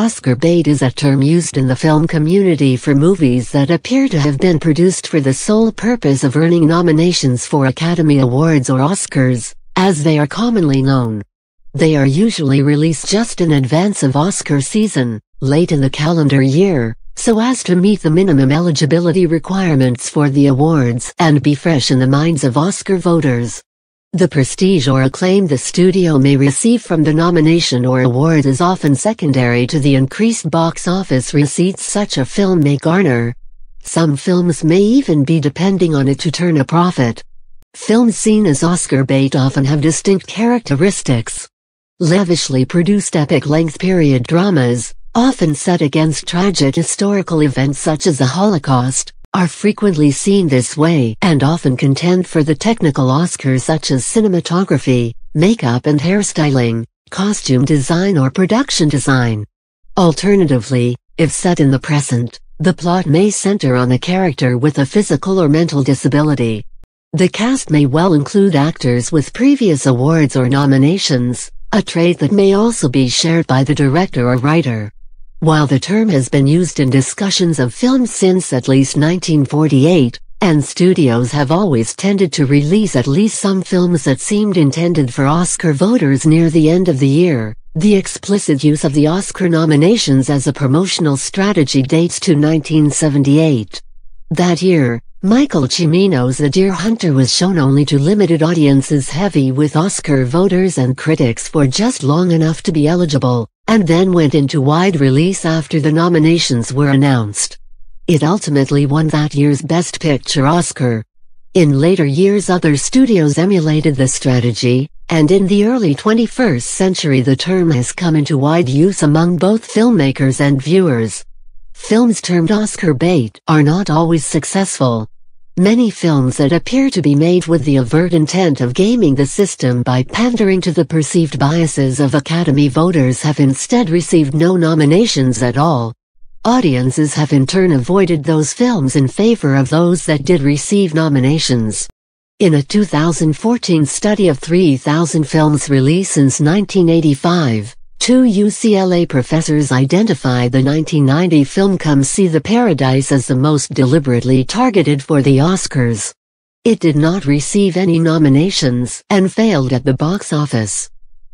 Oscar bait is a term used in the film community for movies that appear to have been produced for the sole purpose of earning nominations for Academy Awards or Oscars, as they are commonly known. They are usually released just in advance of Oscar season, late in the calendar year, so as to meet the minimum eligibility requirements for the awards and be fresh in the minds of Oscar voters. The prestige or acclaim the studio may receive from the nomination or award is often secondary to the increased box office receipts such a film may garner. Some films may even be depending on it to turn a profit. Films seen as Oscar bait often have distinct characteristics. Lavishly produced epic-length period dramas, often set against tragic historical events such as the Holocaust, are frequently seen this way and often contend for the technical Oscars such as cinematography, makeup and hairstyling, costume design or production design. Alternatively, if set in the present, the plot may center on a character with a physical or mental disability. The cast may well include actors with previous awards or nominations, a trait that may also be shared by the director or writer. While the term has been used in discussions of films since at least 1948, and studios have always tended to release at least some films that seemed intended for Oscar voters near the end of the year, the explicit use of the Oscar nominations as a promotional strategy dates to 1978. That year, Michael Cimino's The Deer Hunter was shown only to limited audiences heavy with Oscar voters and critics for just long enough to be eligible, and then went into wide release after the nominations were announced. It ultimately won that year's Best Picture Oscar. In later years other studios emulated the strategy, and in the early 21st century the term has come into wide use among both filmmakers and viewers. Films termed Oscar bait are not always successful. Many films that appear to be made with the overt intent of gaming the system by pandering to the perceived biases of Academy voters have instead received no nominations at all. Audiences have in turn avoided those films in favor of those that did receive nominations. In a 2014 study of 3,000 films released since 1985, 2 UCLA professors identified the 1990 film Come See the Paradise as the most deliberately targeted for the Oscars. It did not receive any nominations and failed at the box office.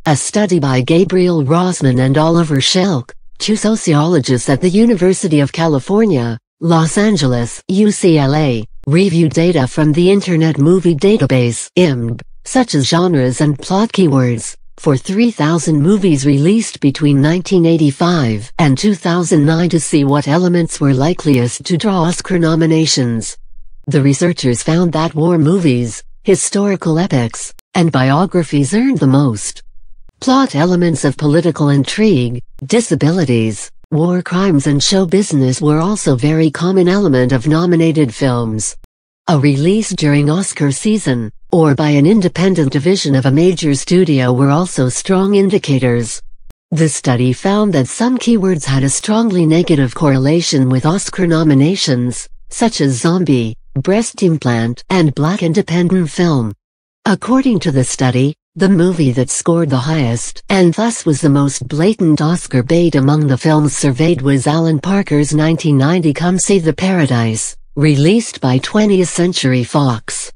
A study by Gabriel Rossman and Oliver Schelk, 2 sociologists at the University of California, Los Angeles, UCLA, reviewed data from the Internet Movie Database, IMDb, such as genres and plot keywords, for 3,000 movies released between 1985 and 2009 to see what elements were likeliest to draw Oscar nominations. The researchers found that war movies, historical epics, and biographies earned the most. Plot elements of political intrigue, disabilities, war crimes and show business were also very common element of nominated films. A release during Oscar season, or by an independent division of a major studio were also strong indicators. The study found that some keywords had a strongly negative correlation with Oscar nominations, such as zombie, breast implant, and black independent film. According to the study, the movie that scored the highest and thus was the most blatant Oscar bait among the films surveyed was Alan Parker's 1990 Come See the Paradise, released by 20th Century Fox.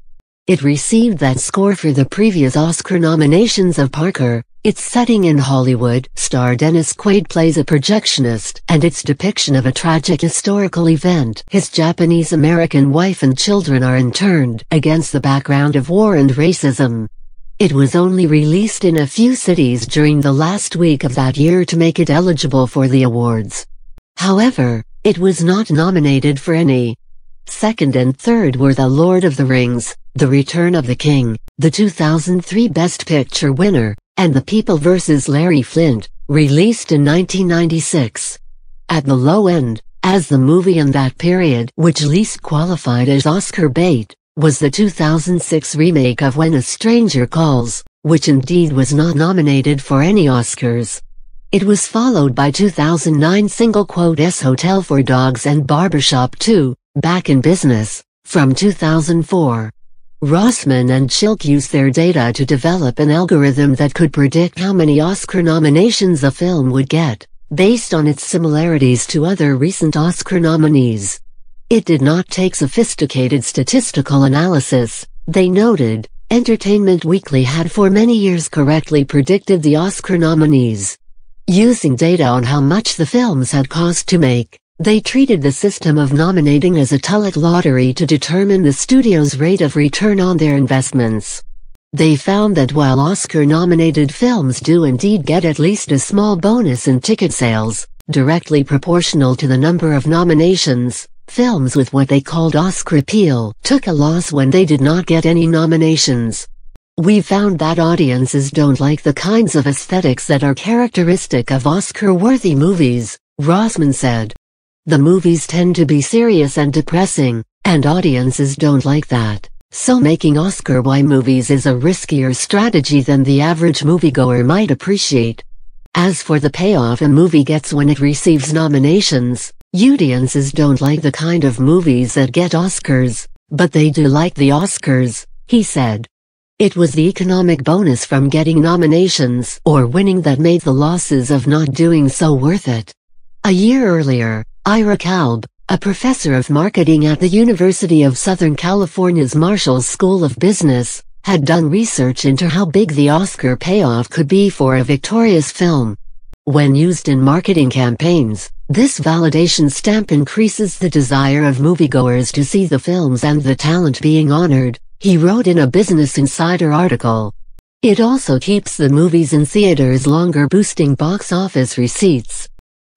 It received that score for the previous Oscar nominations of Parker. Its setting in Hollywood, star Dennis Quaid plays a projectionist, and its depiction of a tragic historical event. His Japanese-American wife and children are interned against the background of war and racism. It was only released in a few cities during the last week of that year to make it eligible for the awards. However, it was not nominated for any. Second and third were The Lord of the Rings, The Return of the King, the 2003 Best Picture winner, and The People vs. Larry Flynt, released in 1996. At the low end, as the movie in that period which least qualified as Oscar bait, was the 2006 remake of When a Stranger Calls, which indeed was not nominated for any Oscars. It was followed by 2009 single quote Hotel for Dogs and Barbershop 2, Back in Business, from 2004. Rossman and Schelk used their data to develop an algorithm that could predict how many Oscar nominations a film would get. based on its similarities to other recent Oscar nominees. It did not take sophisticated statistical analysis, they noted. Entertainment Weekly had for many years correctly predicted the Oscar nominees. Using data on how much the films had cost to make, they treated the system of nominating as a tulip lottery to determine the studio's rate of return on their investments. They found that while Oscar-nominated films do indeed get at least a small bonus in ticket sales, directly proportional to the number of nominations, films with what they called Oscar appeal took a loss when they did not get any nominations. We found that audiences don't like the kinds of aesthetics that are characteristic of Oscar-worthy movies, Rossman said. The movies tend to be serious and depressing, and audiences don't like that. So making Oscar-worthy movies is a riskier strategy than the average moviegoer might appreciate. As for the payoff a movie gets when it receives nominations, audiences don't like the kind of movies that get Oscars, but they do like the Oscars, he said. It was the economic bonus from getting nominations or winning that made the losses of not doing so worth it. A year earlier, Ira Kalb, a professor of marketing at the University of Southern California's Marshall School of Business, had done research into how big the Oscar payoff could be for a victorious film. When used in marketing campaigns, this validation stamp increases the desire of moviegoers to see the films and the talent being honored, he wrote in a Business Insider article. It also keeps the movies in theaters longer, boosting box office receipts.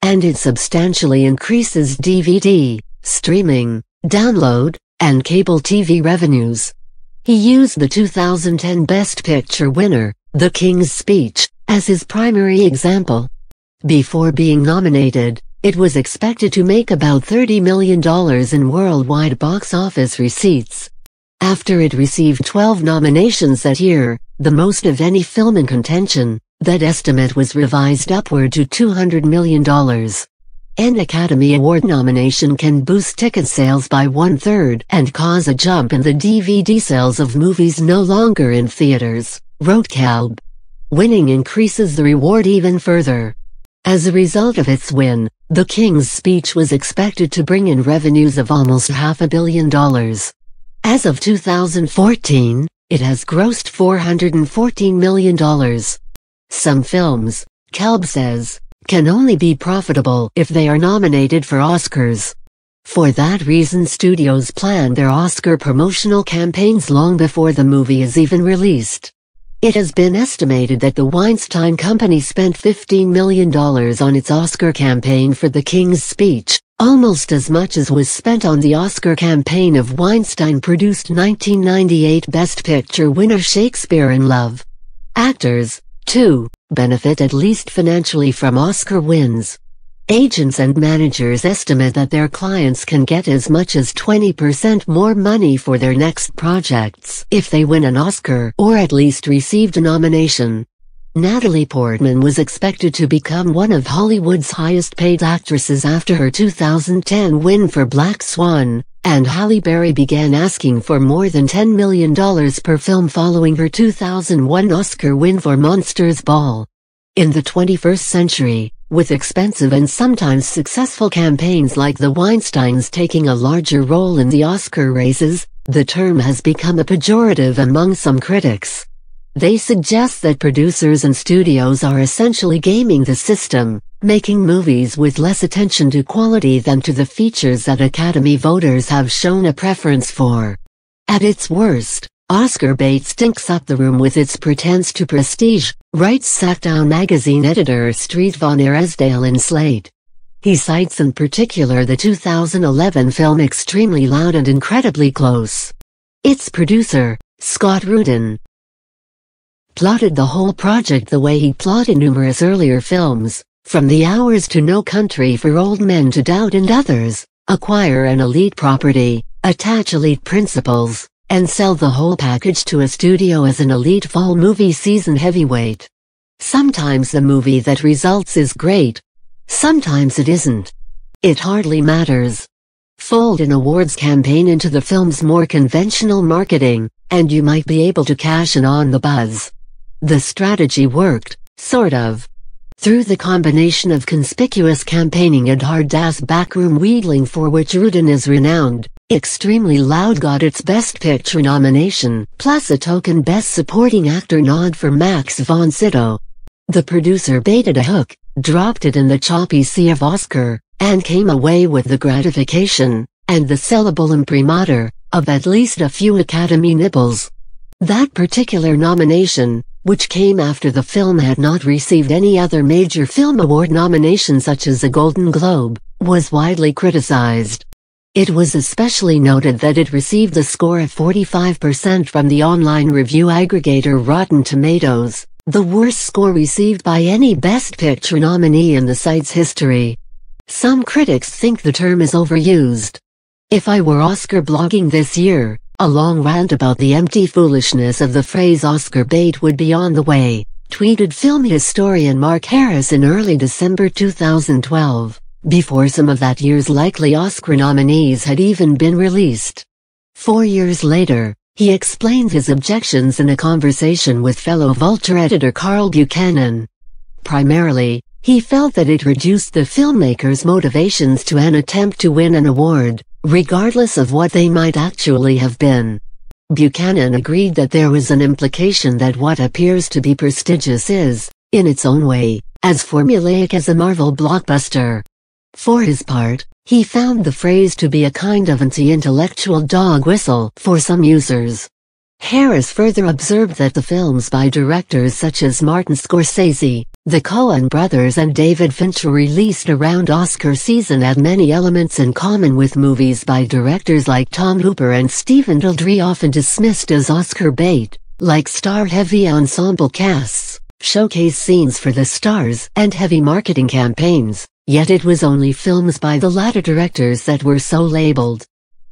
And it substantially increases DVD, streaming, download, and cable TV revenues. He used the 2010 Best Picture winner, The King's Speech, as his primary example. Before being nominated, it was expected to make about $30 million in worldwide box office receipts. After it received 12 nominations that year, the most of any film in contention, that estimate was revised upward to $200 million. An Academy Award nomination can boost ticket sales by 1/3 and cause a jump in the DVD sales of movies no longer in theaters, wrote Kalb. Winning increases the reward even further. As a result of its win, The King's Speech was expected to bring in revenues of almost $500 million. As of 2014, it has grossed $414 million. Some films, Kalb says, can only be profitable if they are nominated for Oscars. For that reason studios plan their Oscar promotional campaigns long before the movie is even released. It has been estimated that the Weinstein Company spent $15 million on its Oscar campaign for The King's Speech, almost as much as was spent on the Oscar campaign of Weinstein-produced 1998 Best Picture winner Shakespeare in Love. Actors, too, benefit at least financially from Oscar wins. Agents and managers estimate that their clients can get as much as 20% more money for their next projects if they win an Oscar or at least received a nomination. Natalie Portman was expected to become one of Hollywood's highest-paid actresses after her 2010 win for Black Swan, and Halle Berry began asking for more than $10 million per film following her 2001 Oscar win for Monsters Ball. In the 21st century, with expensive and sometimes successful campaigns like the Weinsteins taking a larger role in the Oscar races, the term has become a pejorative among some critics. They suggest that producers and studios are essentially gaming the system, making movies with less attention to quality than to the features that Academy voters have shown a preference for. At its worst, Oscar bait stinks up the room with its pretense to prestige, writes SmackDown magazine editor Street Von Eresdale in Slate. He cites in particular the 2011 film Extremely Loud and Incredibly Close. Its producer, Scott Rudin, plotted the whole project the way he plotted numerous earlier films, from The Hours to No Country for Old Men to Doubt and others: acquire an elite property, attach elite principals, and sell the whole package to a studio as an elite fall movie season heavyweight. Sometimes the movie that results is great. Sometimes it isn't. It hardly matters. Fold an awards campaign into the film's more conventional marketing, and you might be able to cash in on the buzz. The strategy worked, sort of. Through the combination of conspicuous campaigning and hard-ass backroom wheedling for which Rudin is renowned, Extremely Loud got its Best Picture nomination, plus a token Best Supporting Actor nod for Max von Sydow. The producer baited a hook, dropped it in the choppy sea of Oscar, and came away with the gratification, and the sellable imprimatur, of at least a few Academy nibbles. That particular nomination, which came after the film had not received any other major film award nomination such as a Golden Globe, was widely criticized. It was especially noted that it received a score of 45% from the online review aggregator Rotten Tomatoes, the worst score received by any Best Picture nominee in the site's history. Some critics think the term is overused. If I were Oscar blogging this year, a long rant about the empty foolishness of the phrase Oscar bait would be on the way, tweeted film historian Mark Harris in early December 2012, before some of that year's likely Oscar nominees had even been released. 4 years later, he explained his objections in a conversation with fellow Vulture editor Carl Buchanan. Primarily, he felt that it reduced the filmmakers' motivations to an attempt to win an award, regardless of what they might actually have been. Buchanan agreed that there was an implication that what appears to be prestigious is, in its own way, as formulaic as a Marvel blockbuster. For his part, he found the phrase to be a kind of anti-intellectual dog whistle for some users. Harris further observed that the films by directors such as Martin Scorsese, the Coen brothers and David Fincher released around Oscar season had many elements in common with movies by directors like Tom Hooper and Stephen Daldry, often dismissed as Oscar bait, like star-heavy ensemble casts, showcase scenes for the stars, and heavy marketing campaigns, yet it was only films by the latter directors that were so labeled.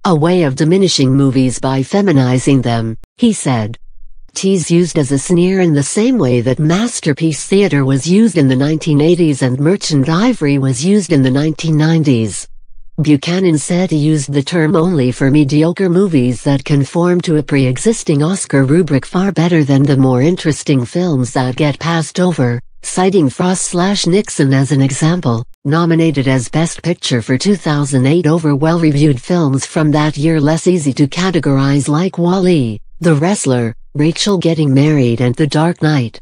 A way of diminishing movies by feminizing them, he said. Tease used as a sneer in the same way that masterpiece theater was used in the 1980s and merchant ivory was used in the 1990s. Buchanan said he used the term only for mediocre movies that conform to a pre-existing Oscar rubric far better than the more interesting films that get passed over, citing Frost/Nixon as an example, nominated as Best Picture for 2008 over well-reviewed films from that year less easy to categorize like Wall-E, The Wrestler, Rachel Getting Married and The Dark Knight.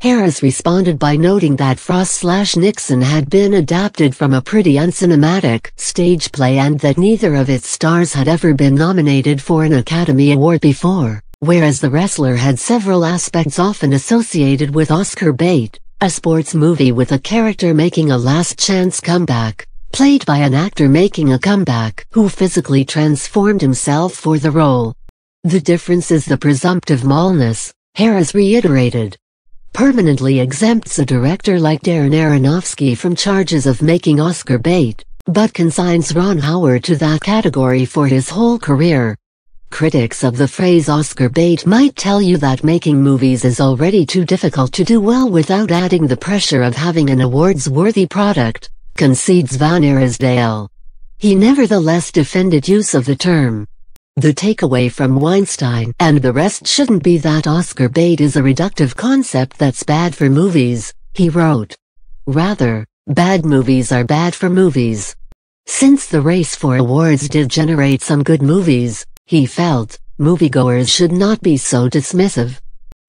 Harris responded by noting that Frost/Nixon had been adapted from a pretty uncinematic stage play and that neither of its stars had ever been nominated for an Academy Award before, whereas The Wrestler had several aspects often associated with Oscar bait, a sports movie with a character making a last-chance comeback, played by an actor making a comeback who physically transformed himself for the role. The difference is the presumptive maleness, Harris reiterated. Permanently exempts a director like Darren Aronofsky from charges of making Oscar bait, but consigns Ron Howard to that category for his whole career. Critics of the phrase Oscar bait might tell you that making movies is already too difficult to do well without adding the pressure of having an awards-worthy product, concedes Van Arisdale. He nevertheless defended use of the term. The takeaway from Weinstein and the rest shouldn't be that Oscar bait is a reductive concept that's bad for movies, he wrote. Rather, bad movies are bad for movies. Since the race for awards did generate some good movies, he felt, moviegoers should not be so dismissive.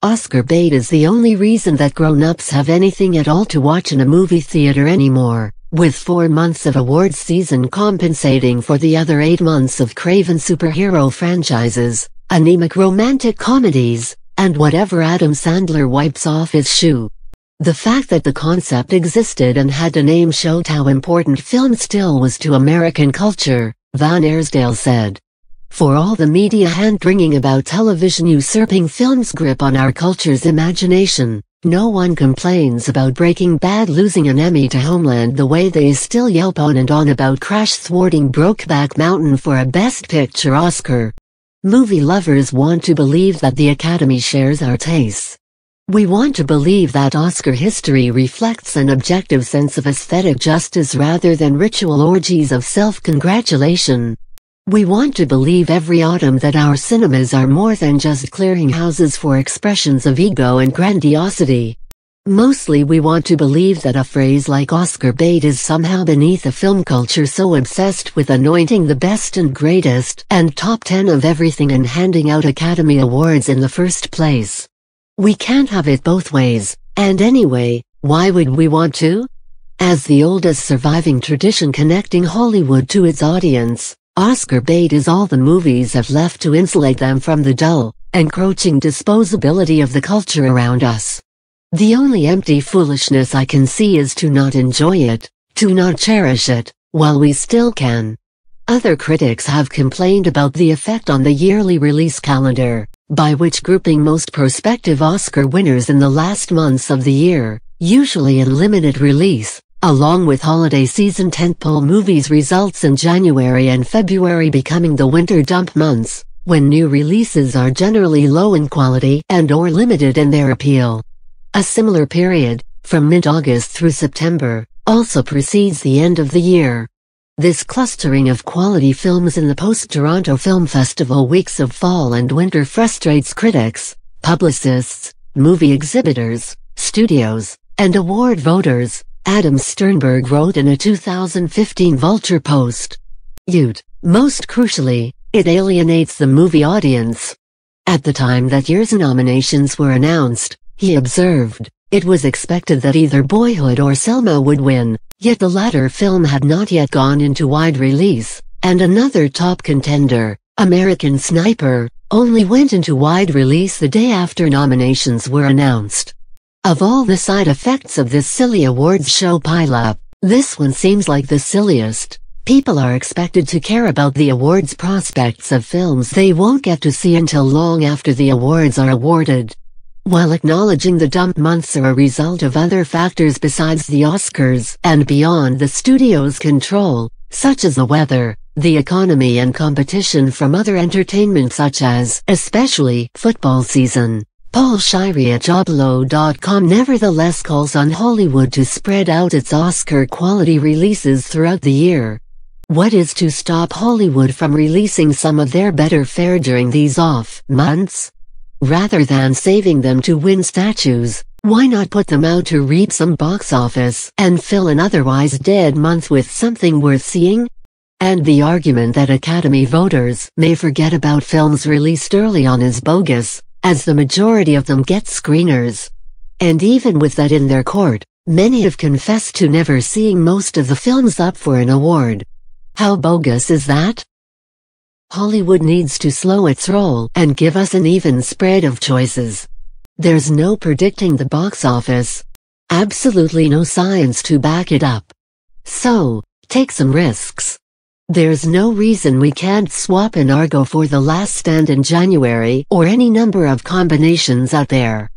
Oscar bait is the only reason that grown-ups have anything at all to watch in a movie theater anymore, with 4 months of awards season compensating for the other 8 months of craven superhero franchises, anemic romantic comedies, and whatever Adam Sandler wipes off his shoe. The fact that the concept existed and had a name showed how important film still was to American culture, Van Arsdale said. For all the media hand-wringing about television usurping film's grip on our culture's imagination, no one complains about Breaking Bad losing an Emmy to Homeland the way they still yelp on and on about Crash thwarting Brokeback Mountain for a Best Picture Oscar. Movie lovers want to believe that the Academy shares our tastes. We want to believe that Oscar history reflects an objective sense of aesthetic justice rather than ritual orgies of self-congratulation. We want to believe every autumn that our cinemas are more than just clearinghouses for expressions of ego and grandiosity. Mostly we want to believe that a phrase like Oscar bait is somehow beneath a film culture so obsessed with anointing the best and greatest and top 10 of everything and handing out Academy Awards in the first place. We can't have it both ways, and anyway, why would we want to? As the oldest surviving tradition connecting Hollywood to its audience, Oscar bait is all the movies have left to insulate them from the dull, encroaching disposability of the culture around us. The only empty foolishness I can see is to not enjoy it, to not cherish it, while we still can. Other critics have complained about the effect on the yearly release calendar, by which grouping most prospective Oscar winners in the last months of the year, usually in limited release, along with holiday season tentpole movies results in January and February becoming the winter dump months, when new releases are generally low in quality and/or limited in their appeal. A similar period, from mid-August through September, also precedes the end of the year. This clustering of quality films in the post-Toronto Film Festival weeks of fall and winter frustrates critics, publicists, movie exhibitors, studios, and award voters, Adam Sternberg wrote in a 2015 Vulture post. Most crucially, it alienates the movie audience. At the time that year's nominations were announced, he observed, it was expected that either Boyhood or Selma would win, yet the latter film had not yet gone into wide release, and another top contender, American Sniper, only went into wide release the day after nominations were announced. Of all the side effects of this silly awards show pileup, this one seems like the silliest. People are expected to care about the awards prospects of films they won't get to see until long after the awards are awarded. While acknowledging the dump months are a result of other factors besides the Oscars and beyond the studio's control, such as the weather, the economy and competition from other entertainment such as, especially, football season, Paul Shirey at Joblo.com nevertheless calls on Hollywood to spread out its Oscar-quality releases throughout the year. What is to stop Hollywood from releasing some of their better fare during these off months? Rather than saving them to win statues, why not put them out to reap some box office and fill an otherwise dead month with something worth seeing? And the argument that Academy voters may forget about films released early on is bogus, as the majority of them get screeners. And even with that in their court, many have confessed to never seeing most of the films up for an award. How bogus is that? Hollywood needs to slow its roll and give us an even spread of choices. There's no predicting the box office. Absolutely no science to back it up. So, take some risks. There's no reason we can't swap an Argo for The Last Stand in January or any number of combinations out there.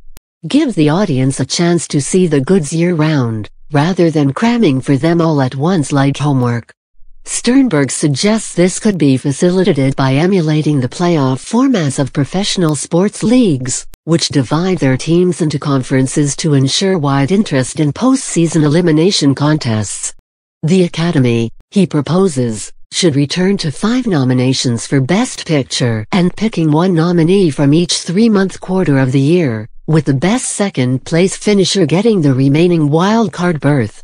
Give the audience a chance to see the goods year-round, rather than cramming for them all at once like homework. Sternberg suggests this could be facilitated by emulating the playoff formats of professional sports leagues, which divide their teams into conferences to ensure wide interest in postseason elimination contests. The Academy, he proposes, should return to 5 nominations for Best Picture and picking one nominee from each 3-month quarter of the year, with the best second-place finisher getting the remaining wild-card berth.